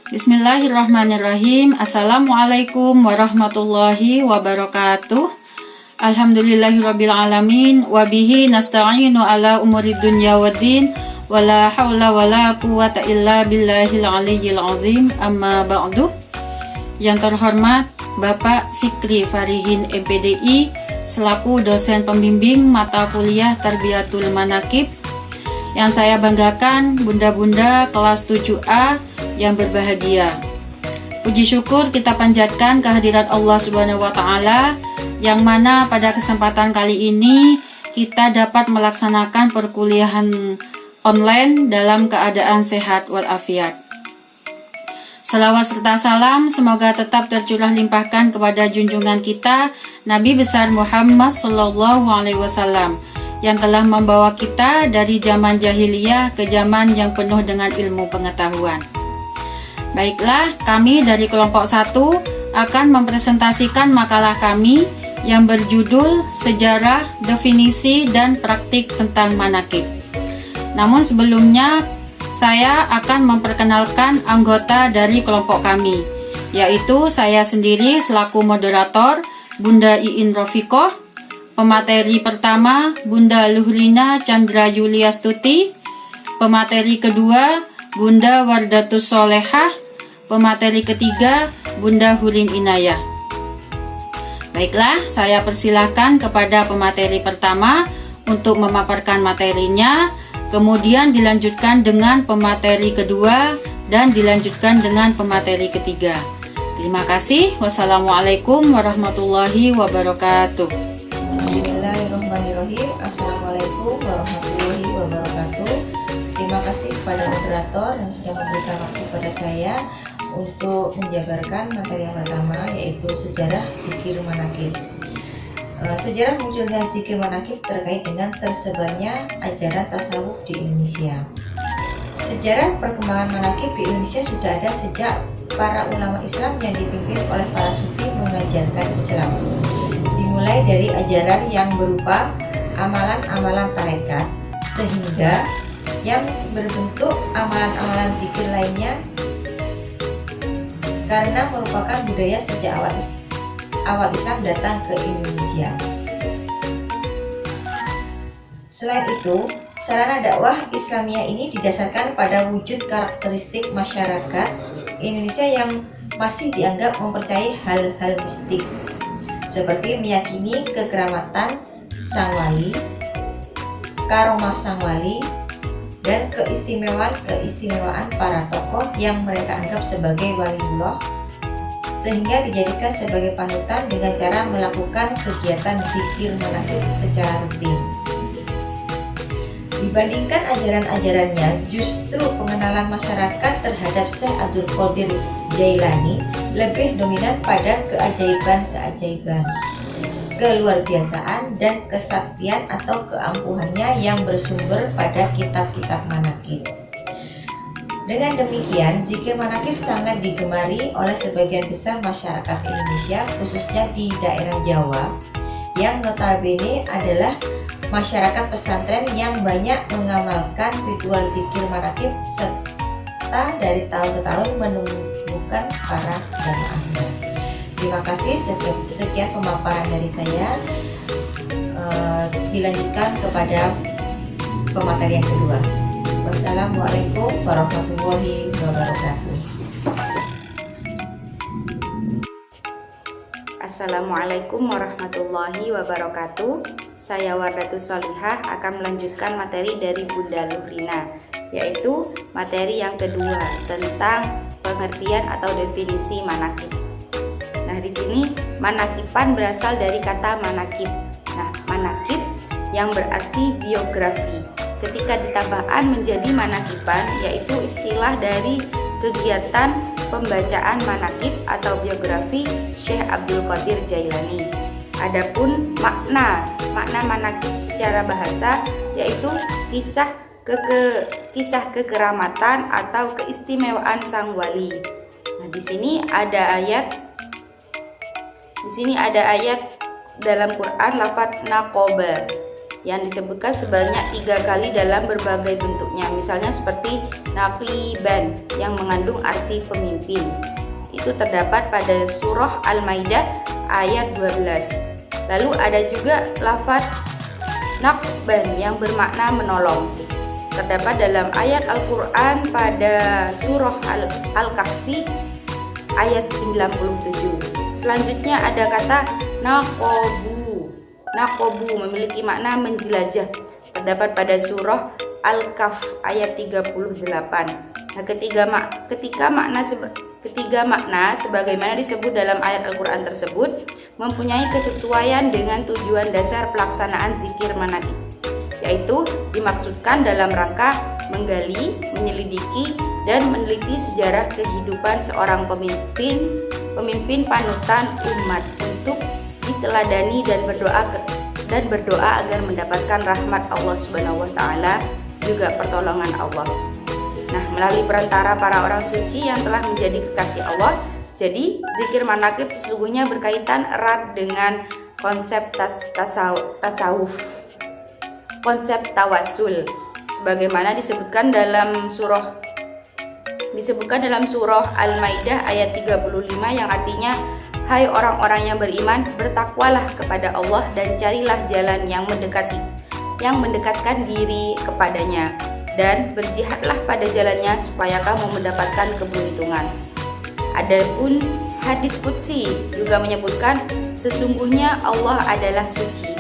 Bismillahirrahmanirrahim. Assalamualaikum warahmatullahi wabarakatuh. Alhamdulillahirrabbilalamin. Wabihi nasta'inu ala umuri dunya waddin. Wala hawla wala quwata illa billahil aliyyil azim. Amma ba'du. Yang terhormat Bapak Fikri Farihin MPDI selaku dosen pembimbing mata kuliah Tarbiyatul Manaqib. Yang saya banggakan bunda-bunda kelas 7A yang berbahagia. Puji syukur kita panjatkan kehadirat Allah Subhanahu wa taala yang mana pada kesempatan kali ini kita dapat melaksanakan perkuliahan online dalam keadaan sehat walafiat. Salawat serta salam semoga tetap tercurah limpahkan kepada junjungan kita Nabi besar Muhammad sallallahu alaihi wasallam yang telah membawa kita dari zaman jahiliyah ke zaman yang penuh dengan ilmu pengetahuan. Baiklah, kami dari kelompok 1 akan mempresentasikan makalah kami yang berjudul Sejarah, Definisi, dan Praktik tentang Manaqib. Namun sebelumnya, saya akan memperkenalkan anggota dari kelompok kami, yaitu saya sendiri selaku moderator, Bunda Iin Rofiqoh, pemateri pertama, Bunda Luhrina Chandra Yuliastuti, pemateri kedua, Bunda Wardatus Solehah, pemateri ketiga, Bunda Hurin Inayah. Baiklah, saya persilahkan kepada pemateri pertama untuk memaparkan materinya, kemudian dilanjutkan dengan pemateri kedua, dan dilanjutkan dengan pemateri ketiga. Terima kasih. Wassalamualaikum warahmatullahi wabarakatuh. Bismillahirrahmanirrahim. Assalamualaikum warahmatullahi wabarakatuh. Terima kasih kepada moderator yang sudah memberikan waktu kepada saya untuk menjabarkan materi yang pertama, yaitu sejarah zikir manaqib. Sejarah munculnya zikir manaqib terkait dengan tersebarnya ajaran tasawuf di Indonesia. Sejarah perkembangan manaqib di Indonesia sudah ada sejak para ulama Islam yang dipimpin oleh para sufi mengajarkan Islam. Dimulai dari ajaran yang berupa amalan-amalan tarekat, sehingga yang berbentuk amalan-amalan zikir lainnya karena merupakan budaya sejak awal Islam datang ke Indonesia. Selain itu, sarana dakwah Islamiyah ini didasarkan pada wujud karakteristik masyarakat Indonesia yang masih dianggap mempercayai hal-hal mistik, seperti meyakini kekeramatan sang wali, karomah sang wali, dan keistimewaan para tokoh yang mereka anggap sebagai waliullah, sehingga dijadikan sebagai panutan dengan cara melakukan kegiatan zikir manaqib secara rutin. Dibandingkan ajaran-ajarannya, justru pengenalan masyarakat terhadap Syekh Abdul Qadir Jailani lebih dominan pada keajaiban-keajaiban, keluarbiasaan, dan kesaktian atau keampuhannya yang bersumber pada kitab-kitab manaqib. Dengan demikian, zikir manaqib sangat digemari oleh sebagian besar masyarakat Indonesia, khususnya di daerah Jawa, yang notabene adalah masyarakat pesantren yang banyak mengamalkan ritual zikir manaqib serta dari tahun ke tahun menumbuhkan para jamaahnya. Terima kasih, sekian pemaparan dari saya. Dilanjutkan kepada pemateri yang kedua. Wassalamualaikum warahmatullahi wabarakatuh. Assalamualaikum warahmatullahi wabarakatuh. Saya Wardatus Solihah akan melanjutkan materi dari Bunda Luhrina, yaitu materi yang kedua tentang pengertian atau definisi manaqib. Nah, di sini manaqiban berasal dari kata manaqib. Nah, manaqib yang berarti biografi. Ketika ditambah an menjadi manaqiban, yaitu istilah dari kegiatan pembacaan manaqib atau biografi Syekh Abdul Qadir Jailani. Adapun makna manaqib secara bahasa yaitu kisah kekeramatan atau keistimewaan sang wali. Nah, di sini ada ayat dalam Quran lafaz naqoba. yang disebutkan sebanyak 3 kali dalam berbagai bentuknya. Misalnya seperti naqiban yang mengandung arti pemimpin. Itu terdapat pada surah Al-Maidah ayat 12. Lalu ada juga lafaz naqban yang bermakna menolong. Terdapat dalam ayat Al-Quran pada surah Al-Kahfi ayat 97. Selanjutnya ada kata naqobu. Naqobu memiliki makna menjelajah. Terdapat pada surah Al-Kahf ayat 38. Nah, ketiga makna sebagaimana disebut dalam ayat Al-Quran tersebut mempunyai kesesuaian dengan tujuan dasar pelaksanaan zikir manaqib, yaitu dimaksudkan dalam rangka menggali, menyelidiki, dan meneliti sejarah kehidupan seorang pemimpin panutan umat untuk diteladani dan berdoa agar mendapatkan rahmat Allah Subhanahu wa taala, juga pertolongan Allah. Nah, melalui perantara para orang suci yang telah menjadi kekasih Allah, jadi zikir manaqib sesungguhnya berkaitan erat dengan konsep tasawuf, konsep tawasul, sebagaimana disebutkan dalam surah Al-Maidah ayat 35 yang artinya, hai orang-orang yang beriman, bertakwalah kepada Allah dan carilah jalan yang mendekatkan diri kepadanya, dan berjihadlah pada jalannya supaya kamu mendapatkan keberuntungan. Adapun hadis qudsi juga menyebutkan, sesungguhnya Allah adalah suci,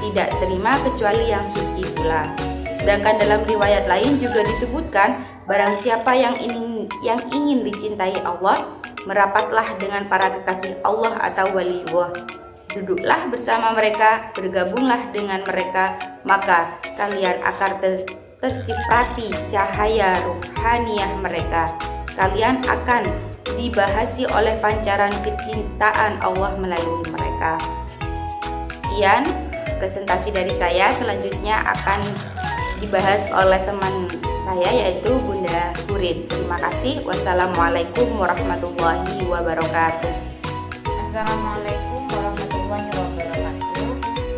tidak terima kecuali yang suci pula. Sedangkan dalam riwayat lain juga disebutkan, barang siapa yang ingin dicintai Allah, merapatlah dengan para kekasih Allah atau waliullah. Duduklah bersama mereka, bergabunglah dengan mereka, maka kalian akan terciprati cahaya ruhaniyah mereka. Kalian akan dibahasi oleh pancaran kecintaan Allah melalui mereka. Sekian presentasi dari saya. Selanjutnya akan dibahas oleh teman saya, yaitu Bunda Hurin. Terima kasih. Wassalamualaikum warahmatullahi wabarakatuh. Assalamualaikum warahmatullahi wabarakatuh.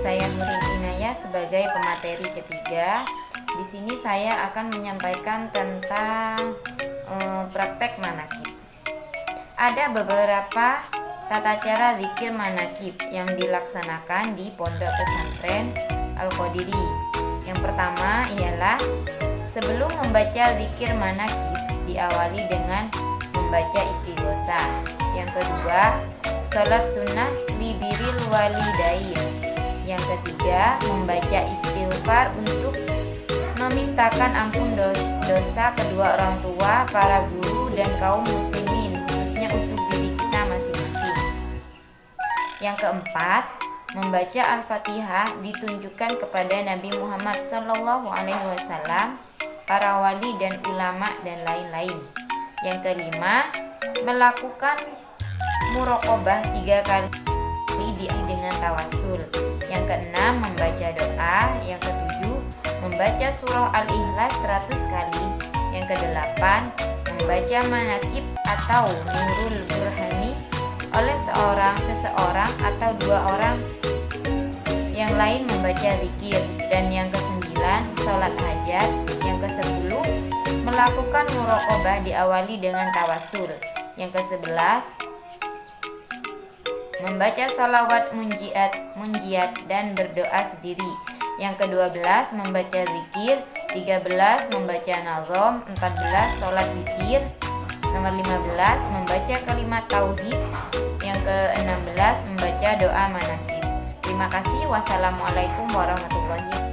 Saya Hurin Inayah sebagai pemateri ketiga. Di sini saya akan menyampaikan tentang praktek manaqib. Ada beberapa tata cara zikir manaqib yang dilaksanakan di Pondok Pesantren Al-Qadiri. Yang pertama ialah sebelum membaca zikir manaqib diawali dengan membaca istighosah. Yang kedua, salat sunnah libiril walidain. Yang ketiga, membaca istighfar untuk memintakan ampun dosa kedua orang tua, para guru, dan kaum muslimin, khususnya untuk diri kita masing-masing. Yang keempat, membaca Al-Fatihah ditunjukkan kepada Nabi Muhammad SAW, para wali dan ulama, dan lain-lain. Yang kelima, melakukan muraqabah 3 kali dengan tawasul. Yang keenam, membaca doa. Yang ketujuh, membaca surah Al-Ikhlas 100 kali. Yang kedelapan, membaca manaqib atau nurul burhani oleh seseorang atau 2 orang yang lain membaca zikir. Dan yang kesembilan, sholat hajat. Yang ke-10, melakukan muraqabah diawali dengan tawasul. Yang ke-11, membaca salawat munjiat dan berdoa sendiri. Yang ke-12, membaca zikir. 13, membaca nazom. 14, sholat zikir. Nomor 15, membaca kalimat tauhid. Yang ke-16, membaca doa manaqib. Terima kasih. Wassalamualaikum warahmatullahi wabarakatuh.